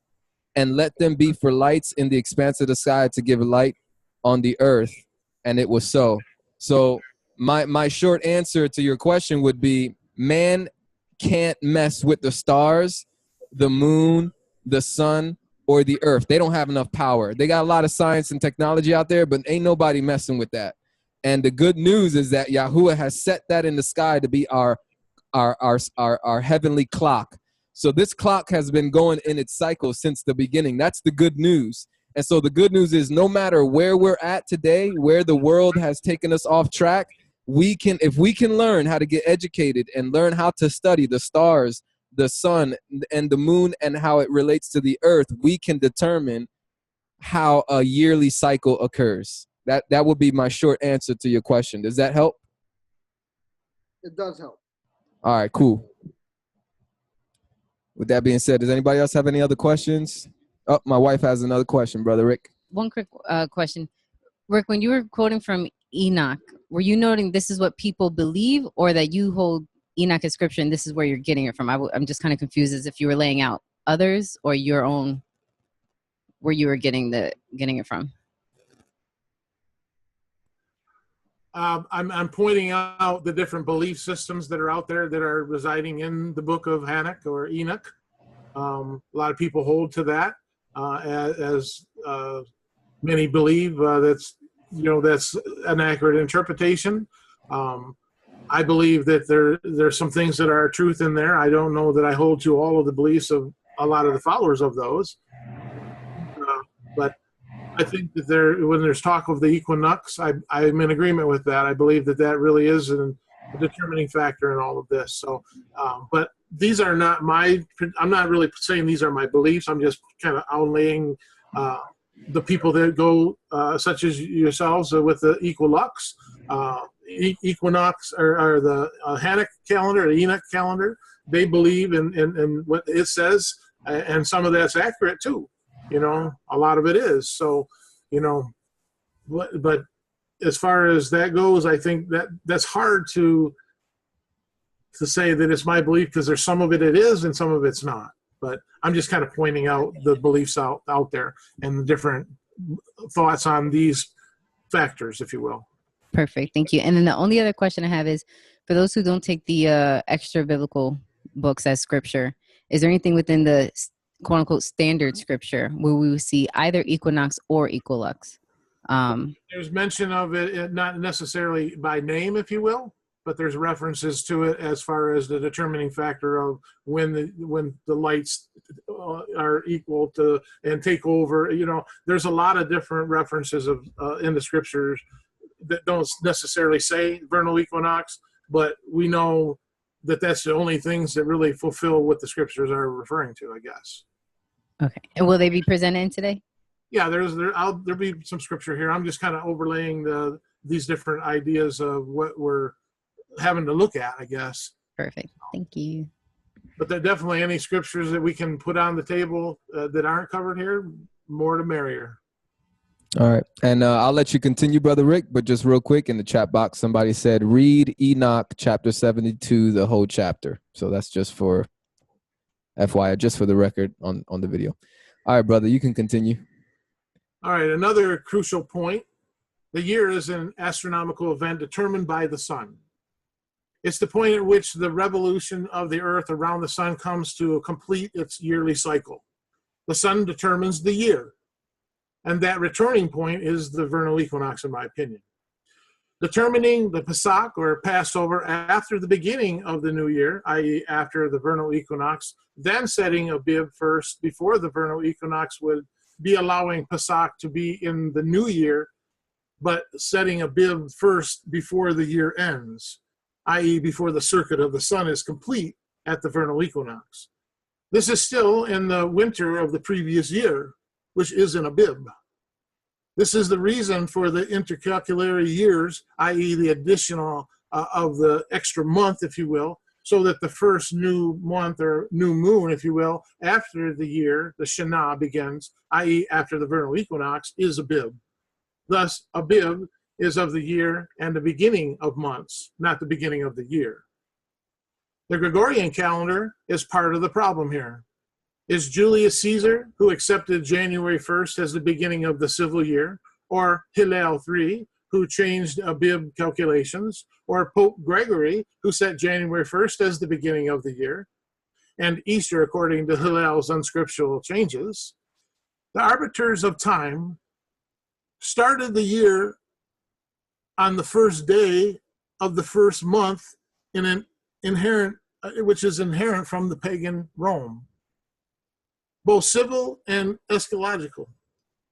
And let them be for lights in the expanse of the sky to give light on the earth." And it was so. So my short answer to your question would be, man can't mess with the stars, the moon, the sun, or the earth. They don't have enough power. They got a lot of science and technology out there, but ain't nobody messing with that. And the good news is that Yahuah has set that in the sky to be our heavenly clock. So this clock has been going in its cycle since the beginning. That's the good news. And so the good news is, no matter where we're at today, where the world has taken us off track, if we can learn how to get educated and learn how to study the stars, the sun, and the moon, and how it relates to the earth, we can determine how a yearly cycle occurs. That would be my short answer to your question. Does that help? It does help. All right, cool. With that being said, does anybody else have any other questions? Oh, my wife has another question, Brother Rick. One quick question. Rick, when you were quoting from Enoch, were you noting this is what people believe, or that you hold Enoch as scripture and this is where you're getting it from? I'm just kind of confused as if you were laying out others or your own, where you were getting it from. I'm pointing out the different belief systems that are out there that are residing in the book of Hanok or Enoch. A lot of people hold to that as many believe that's an accurate interpretation. I believe that there's some things that are truth in there. I don't know that I hold to all of the beliefs of a lot of the followers of those, but I think that when there's talk of the equinox, I'm in agreement with that. I believe that really is a determining factor in all of this. So, but these are not I'm not really saying these are my beliefs. I'm just kind of outlaying the people that go, such as yourselves, with the equinox, equinox, or the Hanuk calendar, the Enoch calendar. They believe in what it says, and some of that's accurate too. A lot of it is. So, but as far as that goes, I think that's hard to say that it's my belief, because there's some of it is and some of it's not. But I'm just kind of pointing out the beliefs out there and the different thoughts on these factors, if you will. Perfect. Thank you. And then the only other question I have is, for those who don't take the extra biblical books as scripture, is there anything within the quote unquote standard scripture where we will see either equinox or equilux? There's mention of it, not necessarily by name, if you will, but there's references to it as far as the determining factor of when the lights are equal to and take over. There's a lot of different references in the scriptures that don't necessarily say vernal equinox, but we know that that's the only things that really fulfill what the scriptures are referring to, I guess. Okay. And will they be presented today? Yeah, there'll be some scripture here. I'm just kind of overlaying these different ideas of what we're having to look at, I guess. Perfect. Thank you. But there are definitely any scriptures that we can put on the table that aren't covered here, more to merrier. All right. And I'll let you continue, Brother Rick, but just real quick, in the chat box, somebody said, read Enoch chapter 72, the whole chapter. So that's just for FYI, just for the record on the video. All right, brother, you can continue. All right. Another crucial point. The year is an astronomical event determined by the sun. It's the point at which the revolution of the earth around the sun comes to complete its yearly cycle. The sun determines the year. And that returning point is the vernal equinox, in my opinion. Determining the Pesach, or Passover, after the beginning of the new year, i.e. after the vernal equinox, then setting Abib first before the vernal equinox would be allowing Pesach to be in the new year, but setting Abib first before the year ends, i.e. before the circuit of the sun is complete at the vernal equinox. This is still in the winter of the previous year, which is in Abib. This is the reason for the intercalculary years, i.e. the additional of the extra month, if you will, so that the first new month or new moon, if you will, after the year, the Shana begins, i.e. after the vernal equinox, is Abib. Thus, Abib is of the year and the beginning of months, not the beginning of the year. The Gregorian calendar is part of the problem here. Is Julius Caesar, who accepted January 1st as the beginning of the civil year, or Hillel III, who changed Abib calculations, or Pope Gregory, who set January 1st as the beginning of the year, and Easter according to Hillel's unscriptural changes, the arbiters of time started the year on the first day of the first month which is inherent from the pagan Rome. Both civil and eschatological,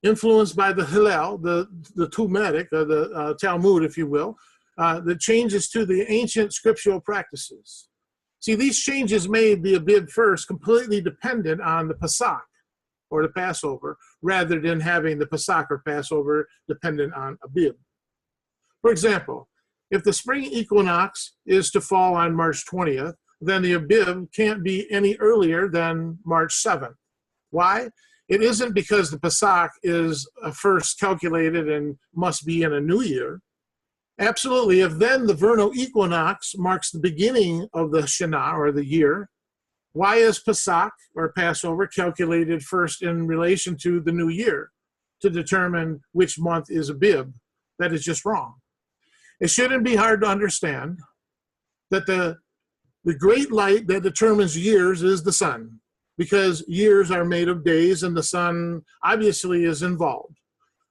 influenced by the Hillel, the Talmudic, or the Talmud, if you will, the changes to the ancient scriptural practices. See, these changes made the Abib first completely dependent on the Pesach, or the Passover, rather than having the Pesach or Passover dependent on Abib. For example, if the spring equinox is to fall on March 20th, then the Abib can't be any earlier than March 7th. Why? It isn't because the Pesach is first calculated and must be in a new year. Absolutely, if then the vernal equinox marks the beginning of the Shana, or the year, why is Pesach, or Passover, calculated first in relation to the new year to determine which month is Abib? That is just wrong. It shouldn't be hard to understand that the great light that determines years is the sun, because years are made of days and the sun obviously is involved.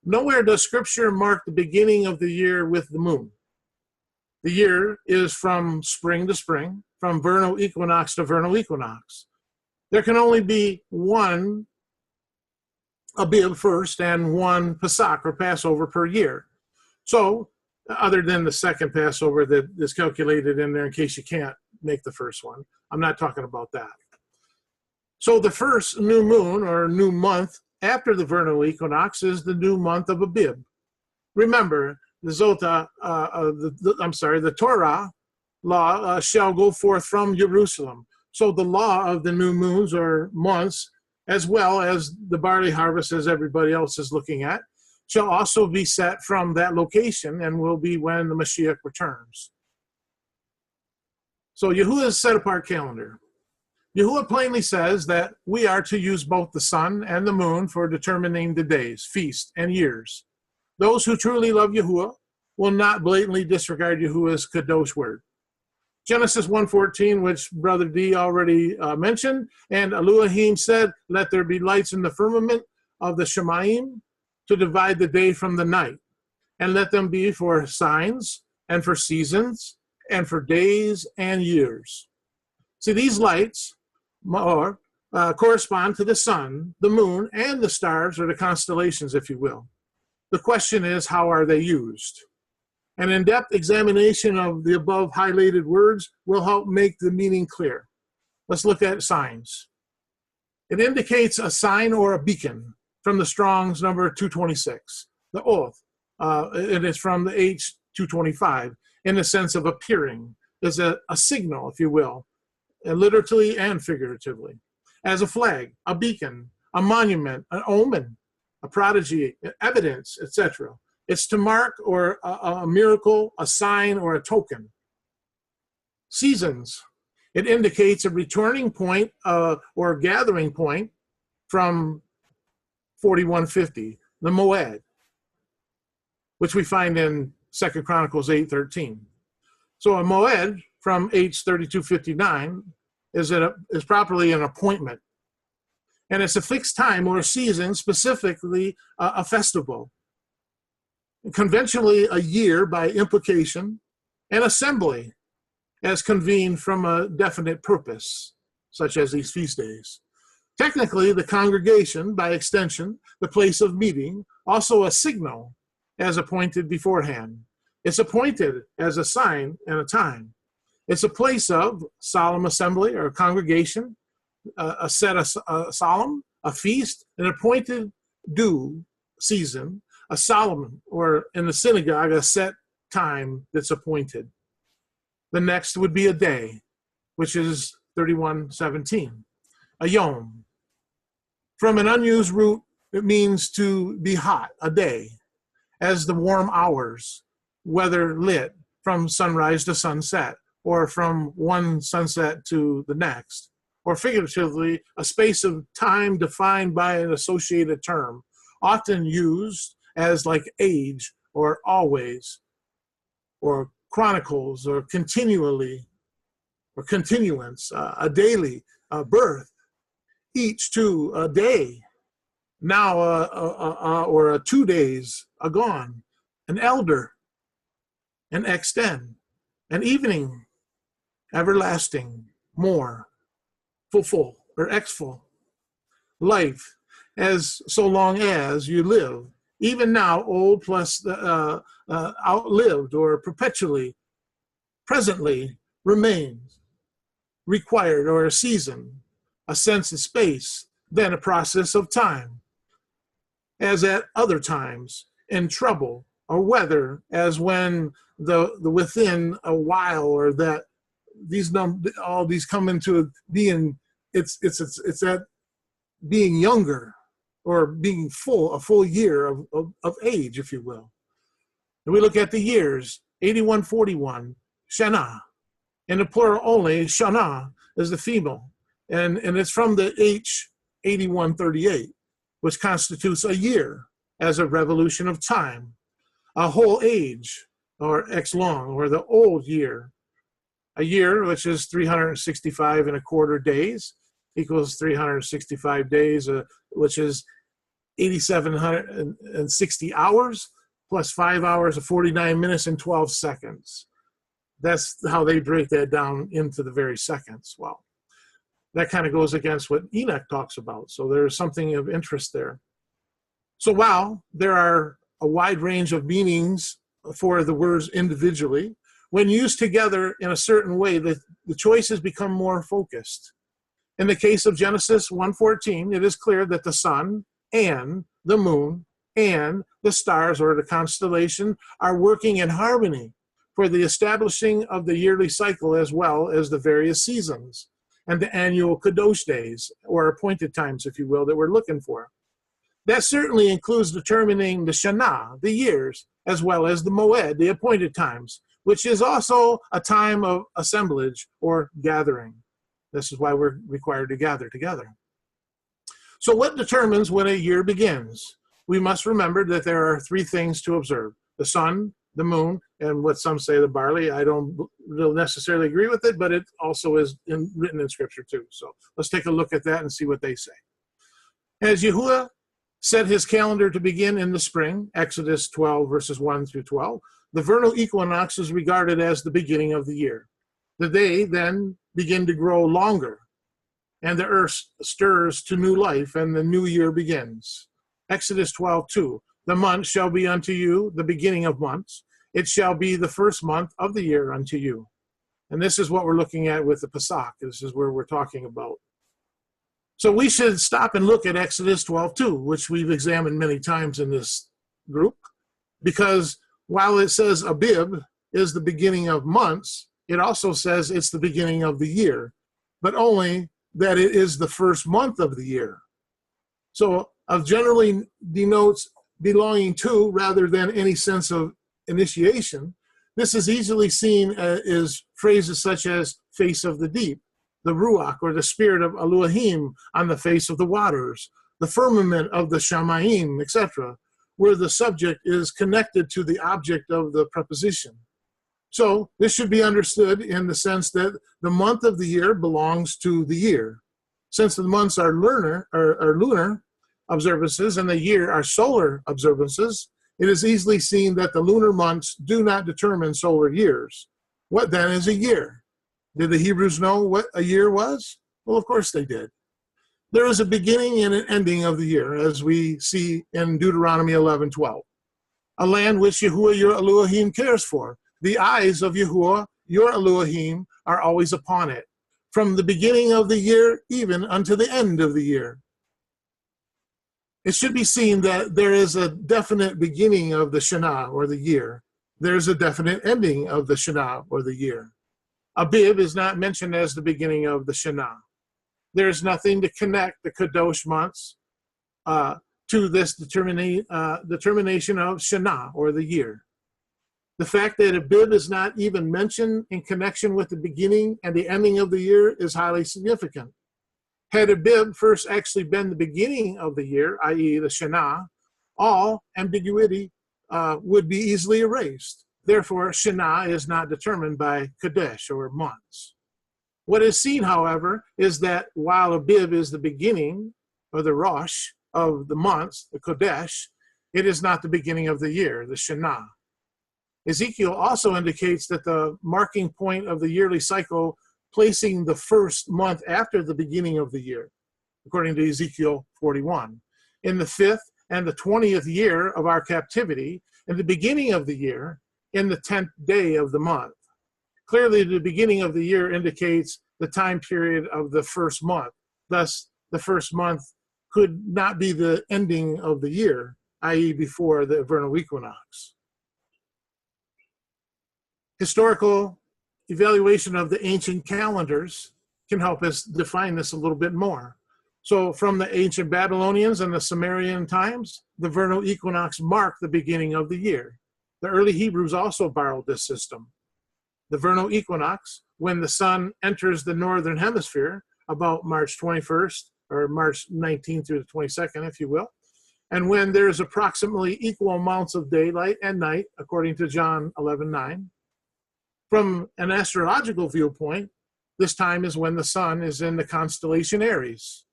Nowhere does scripture mark the beginning of the year with the moon. The year is from spring to spring, from vernal equinox to vernal equinox. There can only be one Abib first and one Pesach or Passover per year. So, other than the second Passover that is calculated in there in case you can't make the first one, I'm not talking about that. So the first new moon or new month after the vernal equinox is the new month of Abib. Remember, the Torah law shall go forth from Jerusalem. So the law of the new moons or months, as well as the barley harvest, as everybody else is looking at, shall also be set from that location and will be when the Mashiach returns. So Yahuah's set-apart calendar. Yahuah plainly says that we are to use both the sun and the moon for determining the days, feasts, and years. Those who truly love Yahuah will not blatantly disregard Yahuah's Kadosh word. Genesis 1:14, which Brother D already mentioned, and Elohim said, "Let there be lights in the firmament of the Shemayim to divide the day from the night, and let them be for signs and for seasons and for days and years." See, these lights correspond to the sun, the moon, and the stars, or the constellations, if you will. The question is, how are they used? An in-depth examination of the above highlighted words will help make the meaning clear. Let's look at signs. It indicates a sign or a beacon from the Strong's number 226. The oath, it is from the H225, in the sense of appearing, is a signal, if you will, literally and figuratively. As a flag, a beacon, a monument, an omen, a prodigy, evidence, etc. It's to mark or a miracle, a sign, or a token. Seasons. It indicates a returning point or gathering point from 4150, the Moed, which we find in 2 Chronicles 8:13. So a Moed from H3259 is properly an appointment. And it's a fixed time or a season, specifically a festival. Conventionally a year by implication, an assembly as convened from a definite purpose, such as these feast days. Technically, the congregation, by extension, the place of meeting, also a signal as appointed beforehand. It's appointed as a sign and a time. It's a place of solemn assembly or congregation, a solemn, a feast, an appointed due season, a solemn, or in the synagogue, a set time that's appointed. The next would be a day, which is 3117, a yom. From an unused root, it means to be hot, a day, as the warm hours, whether lit from sunrise to sunset, or from one sunset to the next, or figuratively, a space of time defined by an associated term, often used as like age, or always, or chronicles, or continually, or continuance, a daily, a birth, each to a day, now or a 2 days agone, an elder, an extend, an evening, everlasting, more, full, or exful, life, as so long as you live, even now old plus outlived or perpetually, presently remains, required or a season, a sense of space, then a process of time, as at other times, in trouble or weather, as when the within a while, or that all these come into being, it's that being younger, or being a full year of age, if you will. And we look at the years, 8141, Shana. In the plural only, Shana is the female. And it's from the H8138, which constitutes a year as a revolution of time. A whole age, or X long, or the old year. A year, which is 365 and a quarter days, equals 365 days, which is 8,760 hours, plus 5 hours of 49 minutes and 12 seconds. That's how they break that down into the very seconds. Well, that kind of goes against what Enoch talks about. So there's something of interest there. So while there are a wide range of meanings for the words individually, when used together in a certain way, the choices become more focused. In the case of Genesis 1:14, it is clear that the sun and the moon and the stars, or the constellation, are working in harmony for the establishing of the yearly cycle, as well as the various seasons and the annual kadosh days, or appointed times, if you will, that we're looking for. That certainly includes determining the Shana, the years, as well as the Moed, the appointed times, which is also a time of assemblage or gathering. This is why we're required to gather together. So what determines when a year begins? We must remember that there are three things to observe: the sun, the moon, and what some say the barley. I don't really necessarily agree with it, but it also is written in Scripture too. So let's take a look at that and see what they say. As Yahuah set his calendar to begin in the spring, Exodus 12, verses 1 through 12, the vernal equinox is regarded as the beginning of the year. The day then begin to grow longer, and the earth stirs to new life, and the new year begins. Exodus 12:2, the month shall be unto you the beginning of months. It shall be the first month of the year unto you. And this is what we're looking at with the Pesach. This is where we're talking about. So we should stop and look at Exodus 12:2, which we've examined many times in this group, because while it says Abib is the beginning of months, it also says it's the beginning of the year, but only that it is the first month of the year. So generally denotes belonging to rather than any sense of initiation. This is easily seen as phrases such as face of the deep, the Ruach, or the spirit of Elohim on the face of the waters, the firmament of the Shamayim, etc., where the subject is connected to the object of the preposition. So this should be understood in the sense that the month of the year belongs to the year. Since the months are lunar observances and the year are solar observances, it is easily seen that the lunar months do not determine solar years. What then is a year? Did the Hebrews know what a year was? Well, of course they did. There is a beginning and an ending of the year, as we see in Deuteronomy 11:12. A land which Yahuah your Elohim cares for. The eyes of Yahuah your Elohim are always upon it, from the beginning of the year even unto the end of the year. It should be seen that there is a definite beginning of the Shana, or the year. There's a definite ending of the Shana, or the year. Abib is not mentioned as the beginning of the Shana. There's nothing to connect the Kadosh months to this determination of Shana, or the year. The fact that Abib is not even mentioned in connection with the beginning and the ending of the year is highly significant. Had Abib first actually been the beginning of the year, i.e. the Shana, all ambiguity would be easily erased. Therefore, Shana is not determined by Kadesh, or months. What is seen, however, is that while Abib is the beginning, or the Rosh, of the months, the Kodesh, it is not the beginning of the year, the Shana. Ezekiel also indicates that the marking point of the yearly cycle, placing the first month after the beginning of the year, according to Ezekiel 41. In the 5th and the 20th year of our captivity, in the beginning of the year, in the 10th day of the month. Clearly, the beginning of the year indicates the time period of the first month. Thus, the first month could not be the ending of the year, i.e. before the vernal equinox. Historical evaluation of the ancient calendars can help us define this a little bit more. So from the ancient Babylonians and the Sumerian times, the vernal equinox marked the beginning of the year. The early Hebrews also borrowed this system. The vernal equinox, when the sun enters the northern hemisphere, about March 21st, or March 19th through the 22nd, if you will, and when there's approximately equal amounts of daylight and night, according to John 11:9. From an astrological viewpoint, this time is when the sun is in the constellation Aries.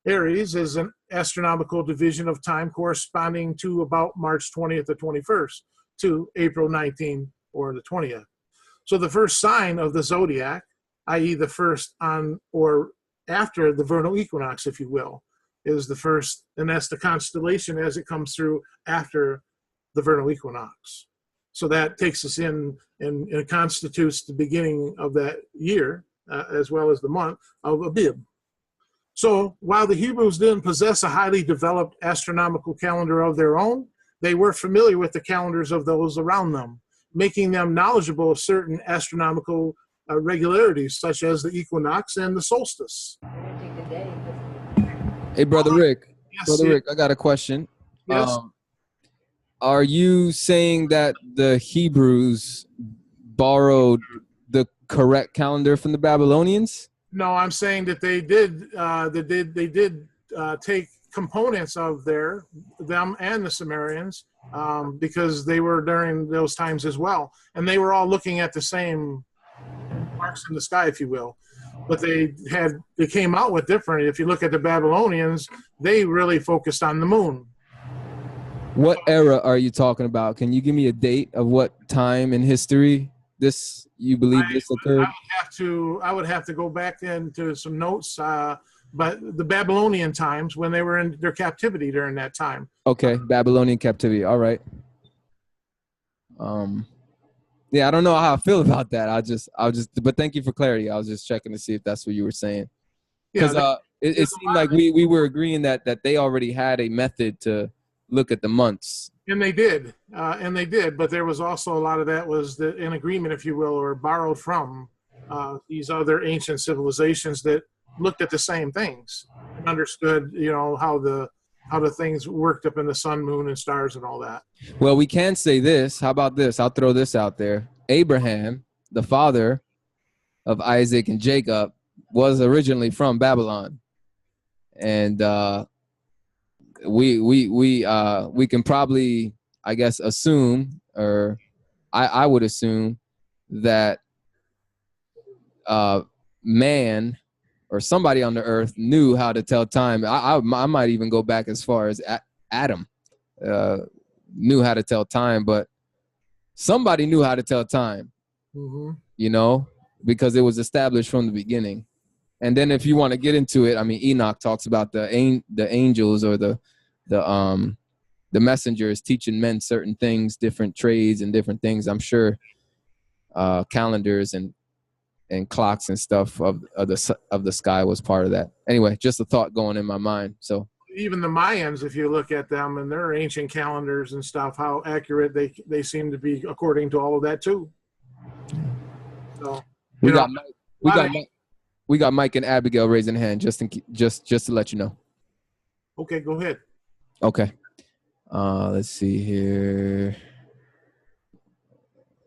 Aries is an astronomical division of time corresponding to about March 20th or 21st to April 19th or the 20th. So the first sign of the zodiac, i.e. the first on or after the vernal equinox, if you will, is the first, and that's the constellation as it comes through after the vernal equinox. So that takes us in and it constitutes the beginning of that year, as well as the month of Abib. So while the Hebrews didn't possess a highly developed astronomical calendar of their own, they were familiar with the calendars of those around them, making them knowledgeable of certain astronomical regularities, such as the equinox and the solstice. Hey, Brother Rick. Yes, Brother Rick, I got a question. Yes. Are you saying that the Hebrews borrowed the correct calendar from the Babylonians? No, I'm saying that they did. They did take components of them and the Sumerians, because they were during those times as well, and they were all looking at the same marks in the sky, if you will. But they came out with different. If you look at the Babylonians, they really focused on the moon. What era are you talking about? Can you give me a date of what time in history this occurred? I would have to go back into some notes, but the Babylonian times, when they were in their captivity during that time. Okay, Babylonian captivity. All right. Yeah, I don't know how I feel about that. But thank you for clarity. I was just checking to see if that's what you were saying. Because it seemed like we were agreeing that they already had a method to look at the months. And they did, but there was also a lot of that was in agreement, if you will, or borrowed from these other ancient civilizations that looked at the same things and understood, how the things worked up in the sun, moon, and stars and all that. Well, we can say this. How about this? I'll throw this out there. Abraham, the father of Isaac and Jacob, was originally from Babylon, and we can probably, I guess, assume, or I would assume that man or somebody on the earth knew how to tell time. I might even go back as far as Adam knew how to tell time, but somebody knew how to tell time, because it was established from the beginning. And then if you want to get into it, I mean, Enoch talks about the angels or the messengers teaching men certain things, different trades and different things. I'm sure calendars and clocks and stuff of the sky was part of that. Anyway, just a thought going in my mind. So even the Mayans, if you look at them and their ancient calendars and stuff, how accurate they seem to be according to all of that too. So we got Mike and Abigail raising a hand just to let you know. Okay, go ahead. Okay. Let's see here.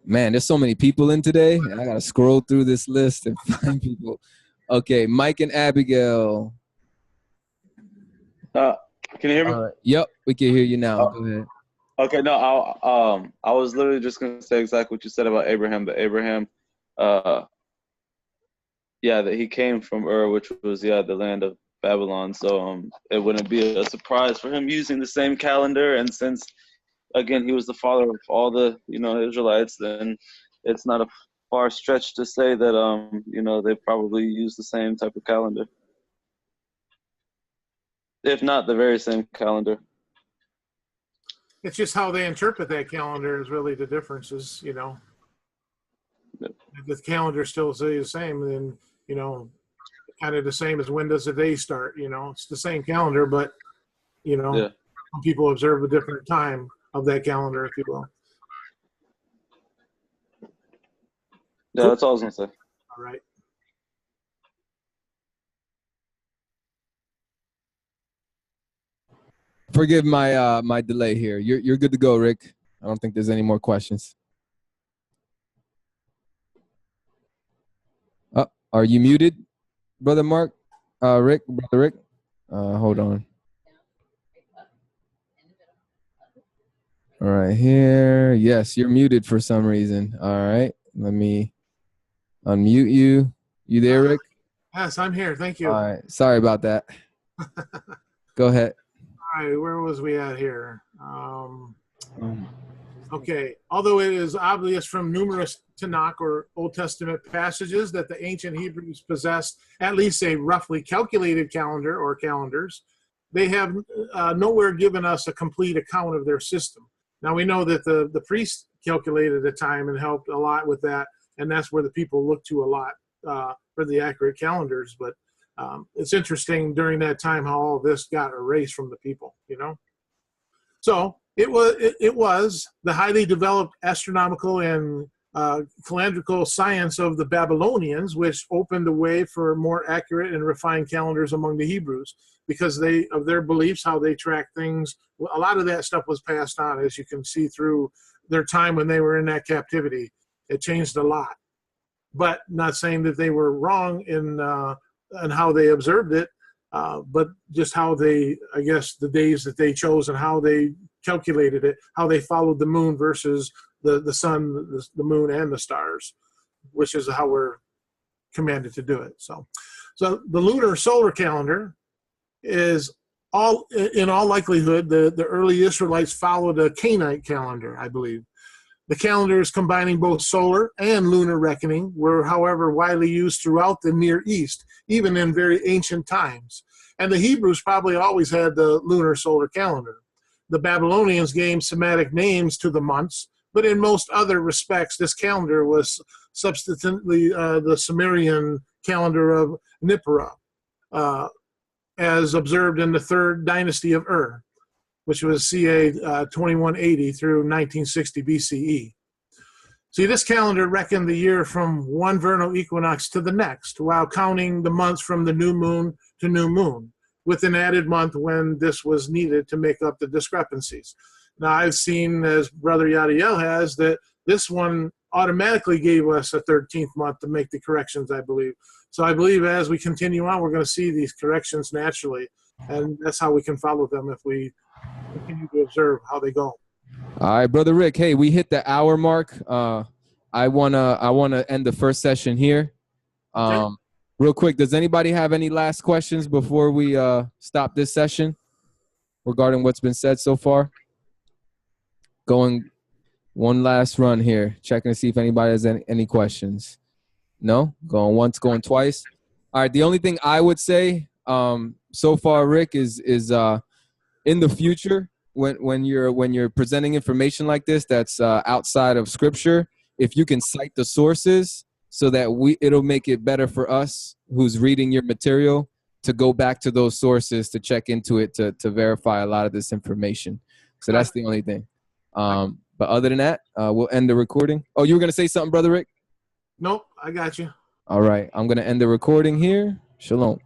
Man, there's so many people in today, and I gotta scroll through this list and find people. Okay, Mike and Abigail. Can you hear me? Yep, we can hear you now. Go ahead. Okay, no, I was literally just gonna say exactly what you said about Abraham. That Abraham, that he came from Ur, which was the land of Babylon. So it wouldn't be a surprise for him using the same calendar. And since again he was the father of all the Israelites, then it's not a far stretch to say that they probably use the same type of calendar, if not the very same calendar. It's just how they interpret that calendar is really the differences, Yep. If the calendar still stays the same, then, kind of the same as when does the day start, it's the same calendar, but, some people observe a different time of that calendar, if you will. Yeah, cool. That's all I was going to say. All right. Forgive my delay here. You're good to go, Rick. I don't think there's any more questions. Are you muted, Brother Mark? Brother Rick? Hold on. All right, here. Yes, you're muted for some reason. All right, let me unmute you. You there, Rick? Yes, I'm here. Thank you. All right, sorry about that. Go ahead. All right, where was we at here? Okay, although it is obvious from numerous Tanakh or Old Testament passages that the ancient Hebrews possessed at least a roughly calculated calendar or calendars, they have nowhere given us a complete account of their system. Now we know that the priests calculated the time and helped a lot with that, and that's where the people look to a lot for the accurate calendars. But it's interesting during that time how all this got erased from the people, you know. So it was the highly developed astronomical and calendrical science of the Babylonians which opened the way for more accurate and refined calendars among the Hebrews, because of their beliefs, how they track things. A lot of that stuff was passed on, as you can see through their time when they were in that captivity. It changed a lot, but not saying that they were wrong in how they observed it, but just how they, I guess, the days that they chose and how they calculated it, how they followed the moon versus the sun, the moon, and the stars, which is how we're commanded to do it. So the lunar solar calendar is in all likelihood, the early Israelites followed a Canaanite calendar, I believe. The calendars combining both solar and lunar reckoning were, however, widely used throughout the Near East, even in very ancient times. And the Hebrews probably always had the lunar solar calendar. The Babylonians gave Semitic names to the months, but in most other respects, this calendar was substantially the Sumerian calendar of Nippur, as observed in the third dynasty of Ur, which was ca 2180 through 1960 BCE. See, this calendar reckoned the year from one vernal equinox to the next, while counting the months from the new moon to new moon, with an added month when this was needed to make up the discrepancies. Now, I've seen, as Brother Yadiel has, that this one automatically gave us a 13th month to make the corrections, I believe. So I believe as we continue on, we're going to see these corrections naturally, and that's how we can follow them if we continue to observe how they go. All right, Brother Rick. Hey, we hit the hour mark. I wanna end the first session here. Okay. Real quick, does anybody have any last questions before we stop this session regarding what's been said so far? Going one last run here, checking to see if anybody has any questions. No? Going once, going twice. All right, the only thing I would say so far, Rick, is in the future, when you're presenting information like this that's outside of scripture, if you can cite the sources so that it'll make it better for us who's reading your material to go back to those sources to check into it to verify a lot of this information. So that's the only thing. But other than that, we'll end the recording. Oh, you were going to say something, Brother Rick? Nope, I got you. All right, I'm going to end the recording here. Shalom.